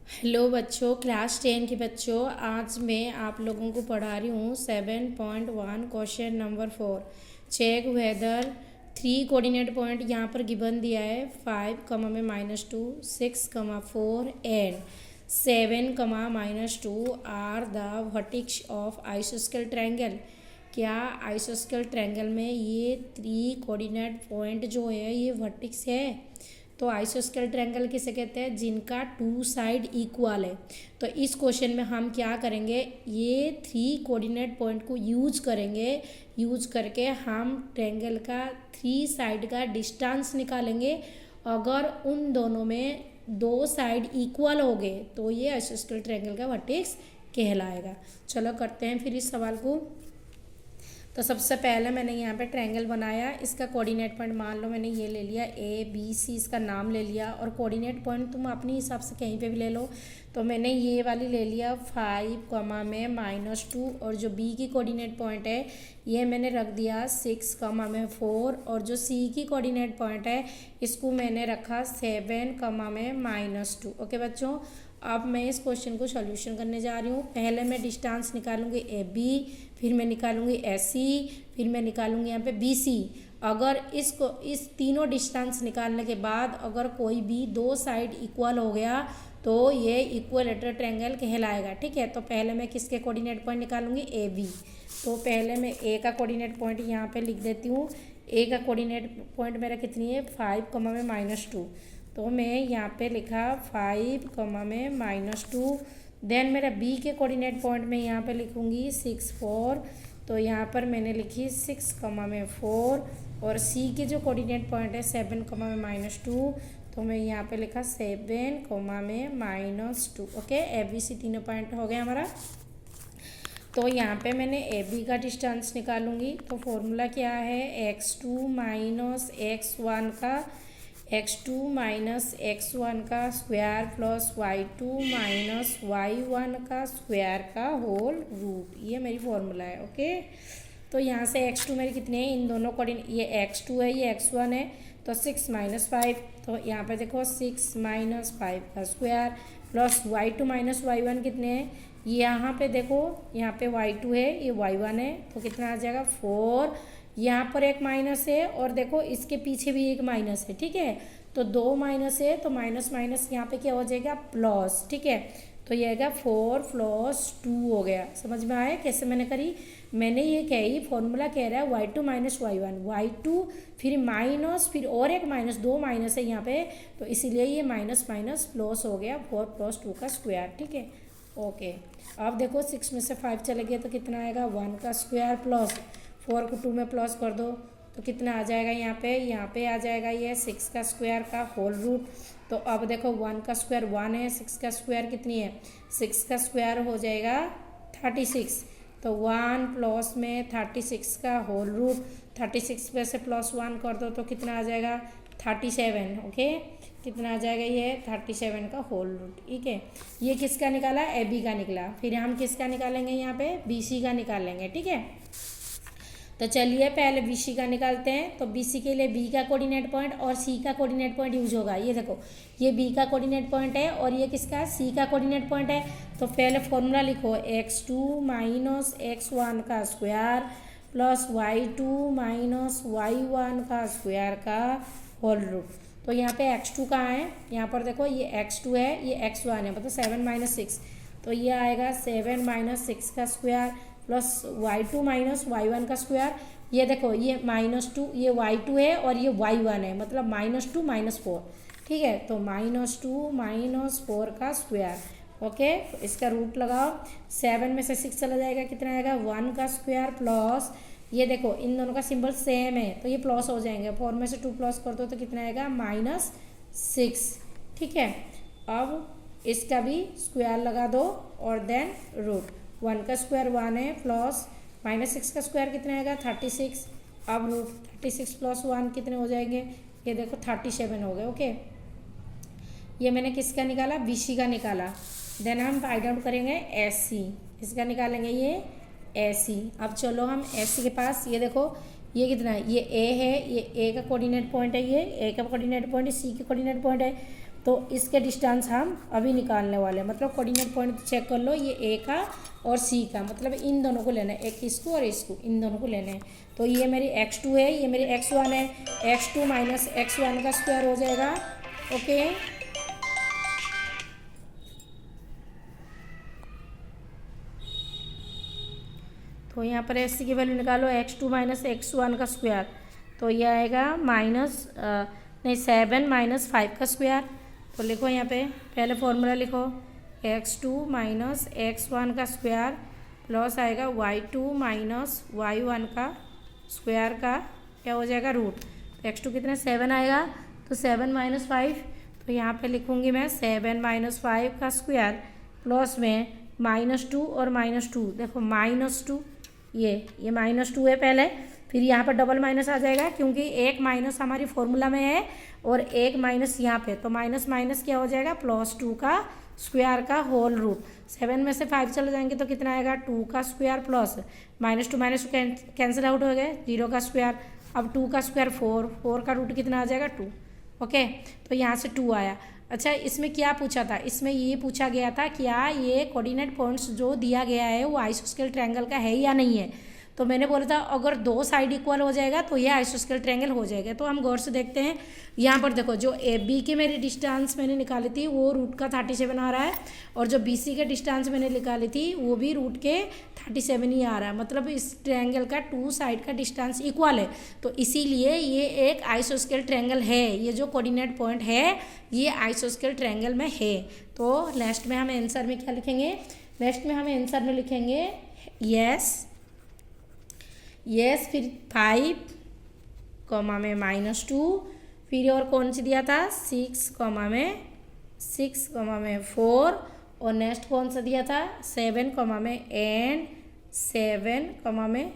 Hello बच्चों, class 10 के बच्चों। आज मैं आप लोगों को पढ़ा रही हूँ 7.1 question number 4। Check whether 3 coordinate point यहाँ पर गिवन दिया है 5, में -2, 6, 4 and 7, -2 are the vertices of आइसोस्केल ट्रायंगल। क्या आइसोस्केल ट्रायंगल में ये 3 कोऑर्डिनेट पॉइंट जो है ये वर्टिक्स है? तो आइसोस्केल ट्रायंगल किसे कहते हैं? जिनका 2 साइड इक्वल है। तो इस क्वेश्चन में हम क्या करेंगे, ये 3 कोऑर्डिनेट पॉइंट को यूज करेंगे। यूज करके हम ट्रायंगल का 3 साइड का डिस्टेंस निकालेंगे। अगर उन दोनों में 2 साइड इक्वल हो गए तो ये आइसोस्केल ट्रायंगल का वर्टेक्स कहलाएगा। चलो करते हैं फिर इस सवाल को। तो सबसे पहले मैंने यहाँ पे ट्रायंगल बनाया। इसका कोऑर्डिनेट पॉइंट मान लो मैंने ये ले लिया ABC, इसका नाम ले लिया। और कोऑर्डिनेट पॉइंट तुम अपने हिसाब से कहीं पे भी ले लो। तो मैंने ये वाली ले लिया 5, में -2। और जो B की कोऑर्डिनेट पॉइंट है ये मैंने रख दिया 6, में 4। और जो C की कोऑर्डिनेट पॉइंट है इसको मैंने रखा 7, में -2। ओके बच्चों, अब मैं इस क्वेश्चन को सॉल्यूशन करने जा रही हूँ। पहले मैं डिस्टेंस निकालूंगी AB, फिर मैं निकालूंगी AC, फिर मैं निकालूंगी यहाँ पे BC। अगर इस तीनों डिस्टेंस निकालने के बाद अगर कोई भी 2 साइड इक्वल हो गया तो ये इक्विलेटरल ट्रायंगल कहलाएगा। ठीक है, तो पहले मैं किसके कोऑर्डिनेट पॉइंट निकालूंगी? AB। तो पहले मैं A का कोऑर्डिनेट पॉइंट यहाँ पे लिख देती हूँ। A का कोऑर्डिनेट पॉइंट मेरा कितनी है? 5, में -2। तो मैं यहाँ पे लिखा 5, में -2। देन मेरा B के कोऑर्डिनेट पॉइंट में यहाँ पे लिखूँगी 6, 4। तो यहाँ पर मैंने लिखी 6, में 4। और C के जो कोऑर्डिनेट पॉइंट है 7, में -2। तो मैं यहाँ पे लिखा 7, में -2। ओके, ABC तीनों पॉइंट हो गया हमारा। तो यहाँ पे मैंने AB का डिस्टेंस निकालूंगी। तो फॉर्मूला क्या है? x2 का स्क्वायर प्लस y1 का स्क्वायर का होल रूट। ये मेरी फॉर्मूला है। ओके, तो यहाँ से x2 मेरी कितने हैं? इन दोनों कोऑर्डिनेट, ये x2 है ये x1 है। तो 6 - 5। तो यहाँ पे देखो 6 - 5 का स्क्वायर प्लस y2 - y1 कितने हैं? यहाँ पे देखो, यहाँ पे y2 है ये y1 है। तो कितना आ जाएगा? 4। यहाँ पर एक माइनस है और देखो इसके पीछे भी एक माइनस है। ठीक है, तो 2 माइनस है तो माइनस माइनस यहाँ पे क्या हो जाएगा? प्लस। ठीक है, तो ये आएगा 4 + 2 हो गया। समझ में आया कैसे मैंने करी? मैंने ये कही फॉर्मूला कह रहा है y2 - y1, y2 फिर माइनस फिर और एक माइनस, 2 माइनस है यहाँ पे, तो इसीलिए ये माइनस माइनस प्लस हो गया 4 + 2 का स्क्वायर। ठीक है, ओके। अब देखो 6 में से 5 चले गया तो कितना आएगा? 1 का स्क्वायर प्लस 4 को 2 में प्लस कर दो तो कितना आ जाएगा? यहाँ पे आ जाएगा ये 6 का स्क्वायर का होल रूट। तो अब देखो 1 का स्क्वायर 1 है, 6 का स्क्वायर कितनी है? 6 का स्क्वायर हो जाएगा 36। तो 1 प्लस में 36 का होल रूट, 36 पे से +1 कर दो तो कितना आ जाएगा? 37। ओके, कितना आ जाएगा? ये 37 का होल रूट। ठीक है, ये किसका निकाला? AB का निकला। फिर हम किसका निकालेंगे? यहाँ पे BC का निकालेंगे। ठीक है, तो चलिए पहले BC का निकालते हैं। तो BC के लिए B का कोऑर्डिनेट पॉइंट और C का कोऑर्डिनेट पॉइंट यूज होगा। ये देखो, ये B का कोऑर्डिनेट पॉइंट है और ये किसका? C का कोऑर्डिनेट पॉइंट है। तो पहले फॉर्मूला लिखो x2 - x1 का स्क्वायर प्लस y2 - y1 का स्क्वायर का होल रूट। तो यहाँ पे x2 कहाँ है? यहाँ पर देखो ये x2 है ये x1 है, मतलब 7 - 6। तो ये आएगा 7 - 6 का स्क्वायर प्लस y2 - y1 का स्क्वायर। ये देखो ये -2, ये y2 है और ये y1 है, मतलब -2 - 4। ठीक है, तो -2 - 4 का स्क्वायर। ओके, तो इसका रूट लगाओ। 7 में से 6 चला जाएगा, कितना आएगा? 1 का स्क्वायर प्लस, ये देखो इन दोनों का सिंबल सेम है तो ये प्लस हो जाएंगे। 4 में से 2 प्लस कर दो तो कितना आएगा? -6। ठीक है, अब इसका भी स्क्वायर लगा दो और देन रूट। 1 का स्क्वायर 1 है प्लस -6 का स्क्वायर कितना आएगा? 36। अब रूट 36 + 1 कितने हो जाएंगे? ये देखो 37 हो गए। ओके, ये मैंने किसका निकाला? BC का निकाला। देन हम फाइंड आउट करेंगे AC, इसका निकालेंगे ये AC। अब चलो हम AC के पास, ये देखो ये कितना है? ये A है, ये A का कोऑर्डिनेट पॉइंट है, ये A का कोऑर्डिनेट पॉइंट है, C का कोऑर्डिनेट पॉइंट है। तो इसके डिस्टेंस हम अभी निकालने वाले हैं। मतलब कोऑर्डिनेट पॉइंट चेक कर लो, ये ए का और सी का, मतलब इन दोनों को लेना है, एक इसको और इसको, इन दोनों को लेना है। तो ये मेरी x2 है, ये मेरी x1 है, x2 माइनस x1 का स्क्वायर हो जाएगा। ओके, तो यहाँ पर एस सी की वैल्यू निकालो, x2 माइनस x1 का स्क्वायर, तो ये आएगा नहीं 7 माइनस 5 का स्क्वायर। तो लिखो यहाँ पे पहले फॉर्मूला लिखो, x2 माइनस x1 का स्क्वायर प्लस आएगा y2 माइनस y1 का स्क्वायर का क्या हो जाएगा रूट। x2 कितना 7 आएगा, तो 7 माइनस 5, तो यहाँ पे लिखूँगी मैं 7 माइनस 5 का स्क्वायर प्लस में -2 और -2, देखो -2, ये -2 है पहले, फिर यहाँ पर डबल माइनस आ जाएगा क्योंकि एक माइनस हमारी फॉर्मूला में है और एक माइनस यहाँ पे, तो माइनस माइनस क्या हो जाएगा +2 का स्क्वायर का होल रूट। 7 में से 5 चले जाएंगे तो कितना आएगा 2 का स्क्वायर प्लस -2 कैंसिल आउट हो गए, 0 का स्क्वायर, अब 2 का स्क्वायर 4 का रूट कितना आ जाएगा 2। ओके, तो यहाँ से 2 आया। अच्छा, इसमें क्या पूछा था, इसमें ये पूछा गया था क्या ये कोऑर्डिनेट पॉइंट्स जो दिया गया है वो आइसोस्केल ट्रायंगल का है या नहीं है। तो मैंने बोला था अगर दो साइड इक्वल हो जाएगा तो ये आइसोस्केल ट्रायंगल हो जाएगा। तो हम गौर से देखते हैं, यहाँ पर देखो जो ए बी के मेरी डिस्टेंस मैंने निकाली थी वो रूट का 37 आ रहा है, और जो बी सी के डिस्टेंस मैंने निकाली थी वो भी रूट के 37 ही आ रहा है। मतलब इस ट्रायंगल का 2 साइड का डिस्टेंस इक्वल है, तो इसीलिए ये एक आइसोस्केल ट्रायंगल है। ये जो कोऑर्डिनेट पॉइंट है ये आइसोस्केल ट्रायंगल में है। तो नेक्स्ट में हम आंसर में क्या लिखेंगे, नेक्स्ट में हम आंसर में लिखेंगे यस, फिर 5 कॉमा में -2, फिर और कौन सी दिया था 6 कॉमा में 4, और नेक्स्ट कौन सा दिया था 7 कॉमा में एंड 7 कॉमा में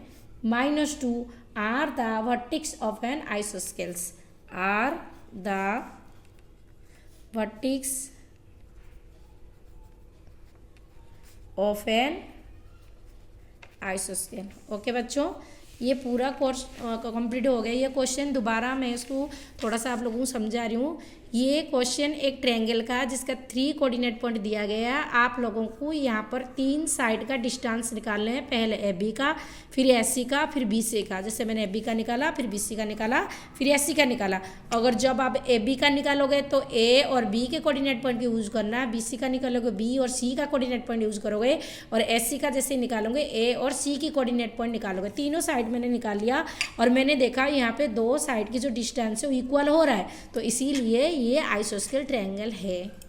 -2 are the vertices of an isosceles, are the vertices of an आइसोस्केल। ओके बच्चों, ये पूरा कोर्स कंप्लीट हो गया। ये क्वेश्चन दोबारा मैं इसको थोड़ा सा आप लोगों को समझा रही हूँ। ये क्वेश्चन एक ट्रायंगल का जिसका 3 कोऑर्डिनेट पॉइंट दिया गया है। आप लोगों को यहाँ पर 3 साइड का डिस्टेंस निकालना है, पहले ए बी का, फिर एस सी का, फिर बी सी का। जैसे मैंने ए बी का निकाला, फिर बी सी का निकाला, फिर एस सी का निकाला। अगर जब आप ए बी का निकालोगे तो ए और बी के कोऑर्डिनेट पॉइंट यूज़ करना है, बी सी का निकालोगे बी और सी का कोऑर्डिनेट पॉइंट यूज़ करोगे, और एस सी का जैसे निकालोगे ए और सी की कोऑर्डिनेट पॉइंट निकालोगे। तीनों साइड मैंने निकाल लिया और मैंने देखा यहाँ पे 2 साइड की जो डिस्टेंस है वो इक्वल हो रहा है, तो इसीलिए ये आइसोस्केल ट्रायंगल है।